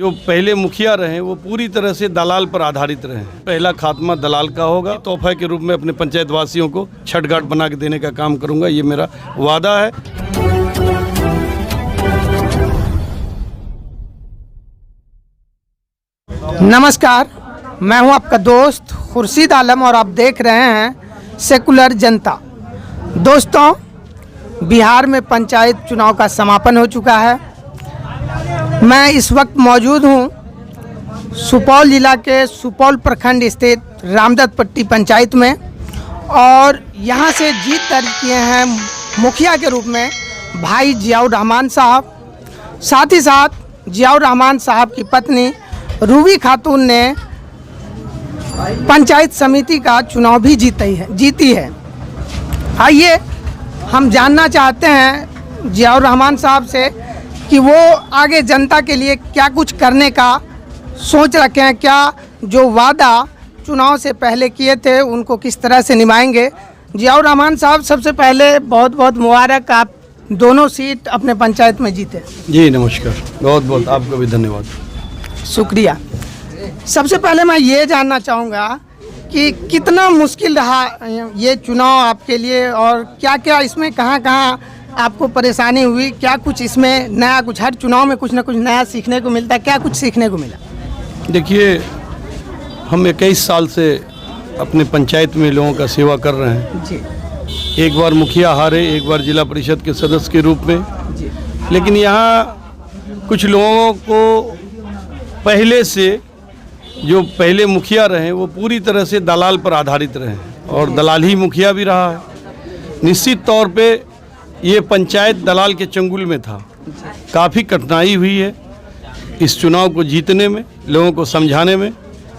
जो पहले मुखिया रहे वो पूरी तरह से दलाल पर आधारित रहे। पहला खात्मा दलाल का होगा। तोहफे के रूप में अपने पंचायत वासियों को छठ घाट बना के देने का काम करूंगा, ये मेरा वादा है। नमस्कार, मैं हूं आपका दोस्त खुर्शीद आलम और आप देख रहे हैं सेकुलर जनता। दोस्तों, बिहार में पंचायत चुनाव का समापन हो चुका है। मैं इस वक्त मौजूद हूं सुपौल जिला के सुपौल प्रखंड स्थित रामदत्तपट्टी पंचायत में और यहां से जीत दर्ज किए हैं मुखिया के रूप में भाई जियाउर रहमान साहब। साथ ही साथ जियाउर रहमान साहब की पत्नी रूबी खातून ने पंचायत समिति का चुनाव भी जीती है। आइए हम जानना चाहते हैं जियाउर रहमान साहब से कि वो आगे जनता के लिए क्या कुछ करने का सोच रखे हैं, क्या जो वादा चुनाव से पहले किए थे उनको किस तरह से निभाएंगे। जियाउर रहमान साहब, सबसे पहले बहुत बहुत मुबारक, आप दोनों सीट अपने पंचायत में जीते। जी नमस्कार, बहुत बहुत आपको भी धन्यवाद, शुक्रिया। सबसे पहले मैं ये जानना चाहूँगा कि कितना मुश्किल रहा ये चुनाव आपके लिए और क्या क्या इसमें कहाँ आपको परेशानी हुई, क्या कुछ इसमें नया, कुछ हर चुनाव में कुछ ना कुछ नया सीखने को मिलता है, क्या कुछ सीखने को मिला? देखिए, हम 21 साल से अपने पंचायत में लोगों का सेवा कर रहे हैं जी। एक बार मुखिया हारे, एक बार जिला परिषद के सदस्य के रूप में जी। लेकिन यहाँ कुछ लोगों को पहले से जो पहले मुखिया रहे वो पूरी तरह से दलाल पर आधारित रहे और दलाल ही मुखिया भी रहा है। निश्चित तौर पे ये पंचायत दलाल के चंगुल में था। काफ़ी कठिनाई हुई है इस चुनाव को जीतने में, लोगों को समझाने में।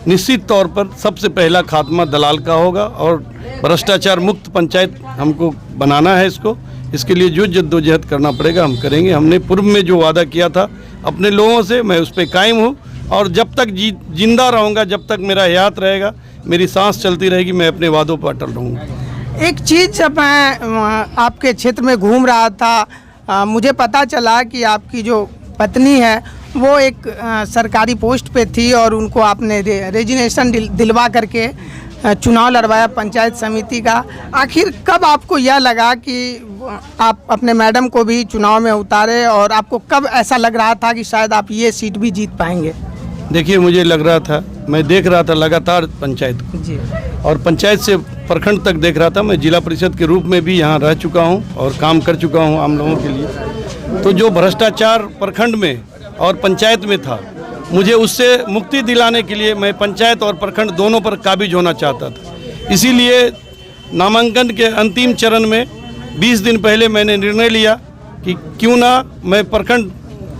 निश्चित तौर पर सबसे पहला खात्मा दलाल का होगा और भ्रष्टाचार मुक्त पंचायत हमको बनाना है। इसके लिए जो जद्दोजहद करना पड़ेगा हम करेंगे। हमने पूर्व में जो वादा किया था अपने लोगों से, मैं उस पर कायम हूँ और जब तक जिंदा रहूँगा, जब तक मेरा हयात रहेगा, मेरी सांस चलती रहेगी, मैं अपने वादों पर अटल रहूँगा। एक चीज़, जब मैं आपके क्षेत्र में घूम रहा था मुझे पता चला कि आपकी जो पत्नी है वो एक सरकारी पोस्ट पे थी और उनको आपने रेजिग्नेशन दिलवा करके चुनाव लड़वाया पंचायत समिति का। आखिर कब आपको यह लगा कि आप अपने मैडम को भी चुनाव में उतारे और आपको कब ऐसा लग रहा था कि शायद आप ये सीट भी जीत पाएंगे? देखिए, मुझे लग रहा था, मैं देख रहा था लगातार पंचायत को जी, और पंचायत से प्रखंड तक देख रहा था। मैं जिला परिषद के रूप में भी यहाँ रह चुका हूँ और काम कर चुका हूँ आम लोगों के लिए। तो जो भ्रष्टाचार प्रखंड में और पंचायत में था, मुझे उससे मुक्ति दिलाने के लिए मैं पंचायत और प्रखंड दोनों पर काबिज होना चाहता था। इसीलिए नामांकन के अंतिम चरण में 20 दिन पहले मैंने निर्णय लिया कि क्यों ना मैं प्रखंड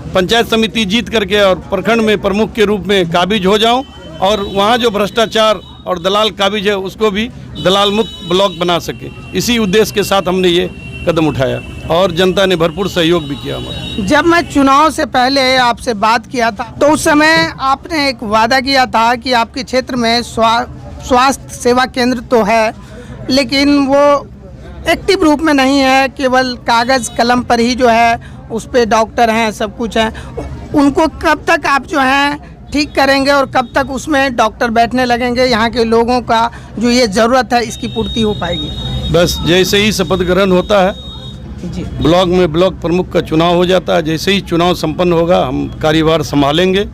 पंचायत समिति जीत करके और प्रखंड में प्रमुख के रूप में काबिज हो जाऊं और वहां जो भ्रष्टाचार और दलाल काबिज है उसको भी दलाल मुक्त ब्लॉक बना सके। इसी उद्देश्य के साथ हमने ये कदम उठाया और जनता ने भरपूर सहयोग भी किया हमारा। जब मैं चुनाव से पहले आपसे बात किया था तो उस समय आपने एक वादा किया था कि आपके क्षेत्र में स्वास्थ्य सेवा केंद्र तो है लेकिन वो एक्टिव रूप में नहीं है, केवल कागज़ कलम पर ही जो है उस पर डॉक्टर हैं, सब कुछ है। उनको कब तक आप जो हैं ठीक करेंगे और कब तक उसमें डॉक्टर बैठने लगेंगे? यहाँ के लोगों का जो ये ज़रूरत है इसकी पूर्ति हो पाएगी? बस जैसे ही शपथ ग्रहण होता है जी, ब्लॉक में ब्लॉक प्रमुख का चुनाव हो जाता है, जैसे ही चुनाव संपन्न होगा हम कार्यभार संभालेंगे।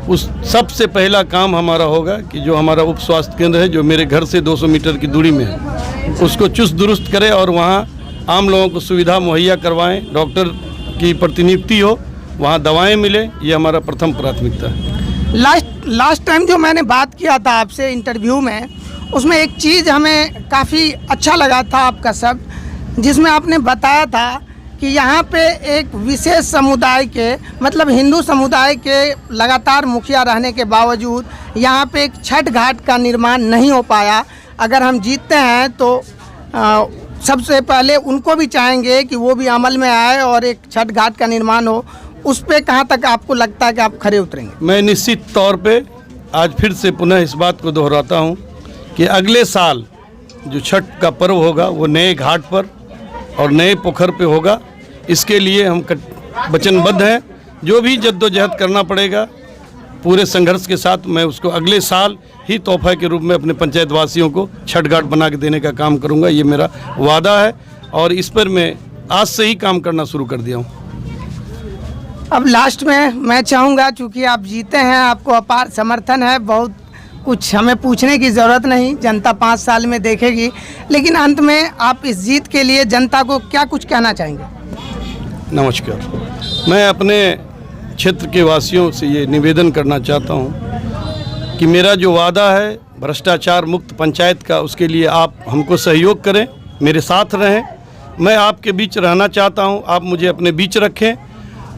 उस सबसे पहला काम हमारा होगा कि जो हमारा उप स्वास्थ्य केंद्र है, जो मेरे घर से 200 मीटर की दूरी में है, उसको चुस्त दुरुस्त करें और वहाँ आम लोगों को सुविधा मुहैया करवाएं, डॉक्टर की प्रतिनियुक्ति हो, वहाँ दवाएं मिले। ये हमारा प्रथम प्राथमिकता है। लास्ट टाइम जो मैंने बात किया था आपसे इंटरव्यू में, उसमें एक चीज़ हमें काफ़ी अच्छा लगा था आपका शब्द, जिसमें आपने बताया था कि यहाँ पे एक विशेष समुदाय के, मतलब हिंदू समुदाय के लगातार मुखिया रहने के बावजूद यहाँ पे एक छठ घाट का निर्माण नहीं हो पाया। अगर हम जीतते हैं तो सबसे पहले उनको भी चाहेंगे कि वो भी अमल में आए और एक छठ घाट का निर्माण हो। उस पे कहाँ तक आपको लगता है कि आप खरे उतरेंगे? मैं निश्चित तौर पे आज फिर से पुनः इस बात को दोहराता हूँ कि अगले साल जो छठ का पर्व होगा वो नए घाट पर और नए पोखर पे होगा। इसके लिए हम वचनबद्ध हैं। जो भी जद्दोजहद करना पड़ेगा पूरे संघर्ष के साथ मैं उसको अगले साल ही तोहफा के रूप में अपने पंचायत वासियों को छठ घाट बना के देने का काम करूंगा। ये मेरा वादा है और इस पर मैं आज से ही काम करना शुरू कर दिया हूँ। अब लास्ट में मैं चाहूँगा, चूँकि आप जीते हैं, आपको अपार समर्थन है, बहुत कुछ हमें पूछने की ज़रूरत नहीं, जनता 5 साल में देखेगी, लेकिन अंत में आप इस जीत के लिए जनता को क्या कुछ कहना चाहेंगे? नमस्कार। मैं अपने क्षेत्र के वासियों से ये निवेदन करना चाहता हूँ कि मेरा जो वादा है भ्रष्टाचार मुक्त पंचायत का, उसके लिए आप हमको सहयोग करें, मेरे साथ रहें। मैं आपके बीच रहना चाहता हूँ, आप मुझे अपने बीच रखें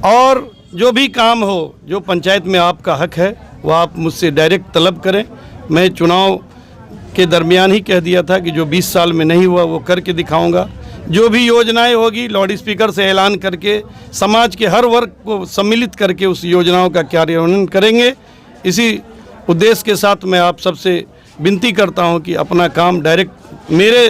और जो भी काम हो, जो पंचायत में आपका हक है, वो आप मुझसे डायरेक्ट तलब करें। मैं चुनाव के दरमियान ही कह दिया था कि जो 20 साल में नहीं हुआ वो करके दिखाऊंगा। जो भी योजनाएं होगी लाउड स्पीकर से ऐलान करके समाज के हर वर्ग को सम्मिलित करके उस योजनाओं का कार्यान्वयन करेंगे। इसी उद्देश्य के साथ मैं आप सबसे विनती करता हूं कि अपना काम डायरेक्ट मेरे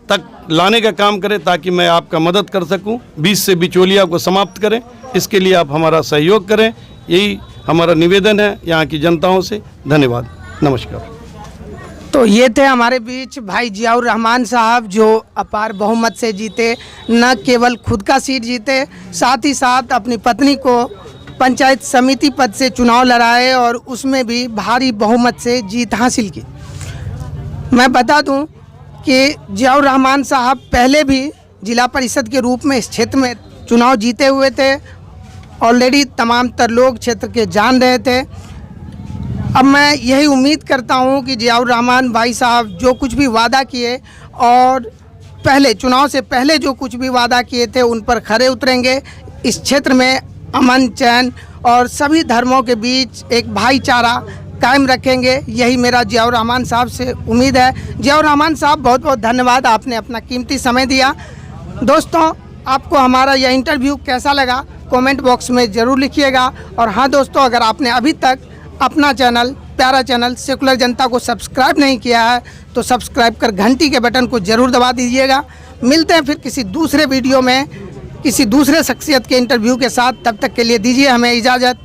तक लाने का काम करें ताकि मैं आपका मदद कर सकूं, बीच से बिचौलिया को समाप्त करें। इसके लिए आप हमारा सहयोग करें, यही हमारा निवेदन है यहाँ की जनताओं से। धन्यवाद, नमस्कार। तो ये थे हमारे बीच भाई जियाउर रहमान साहब, जो अपार बहुमत से जीते, न केवल खुद का सीट जीते, साथ ही साथ अपनी पत्नी को पंचायत समिति पद से चुनाव लड़ाए और उसमें भी भारी बहुमत से जीत हासिल की। मैं बता दूं कि जियाउर रहमान साहब पहले भी जिला परिषद के रूप में इस क्षेत्र में चुनाव जीते हुए थे। ऑलरेडी तमाम तर लोग क्षेत्र के जान रहे थे। अब मैं यही उम्मीद करता हूं कि जियाउर रहमान भाई साहब जो कुछ भी वादा किए और पहले चुनाव से पहले जो कुछ भी वादा किए थे उन पर खरे उतरेंगे। इस क्षेत्र में अमन चैन और सभी धर्मों के बीच एक भाईचारा कायम रखेंगे, यही मेरा जियाउर रहमान साहब से उम्मीद है। जियाउर रहमान साहब, बहुत बहुत धन्यवाद, आपने अपना कीमती समय दिया। दोस्तों, आपको हमारा यह इंटरव्यू कैसा लगा कमेंट बॉक्स में ज़रूर लिखिएगा। और हाँ दोस्तों, अगर आपने अभी तक अपना चैनल, प्यारा चैनल सेकुलर जनता को सब्सक्राइब नहीं किया है तो सब्सक्राइब कर घंटी के बटन को ज़रूर दबा दीजिएगा। मिलते हैं फिर किसी दूसरे वीडियो में किसी दूसरे शख्सियत के इंटरव्यू के साथ। तब तक के लिए दीजिए हमें इजाज़त।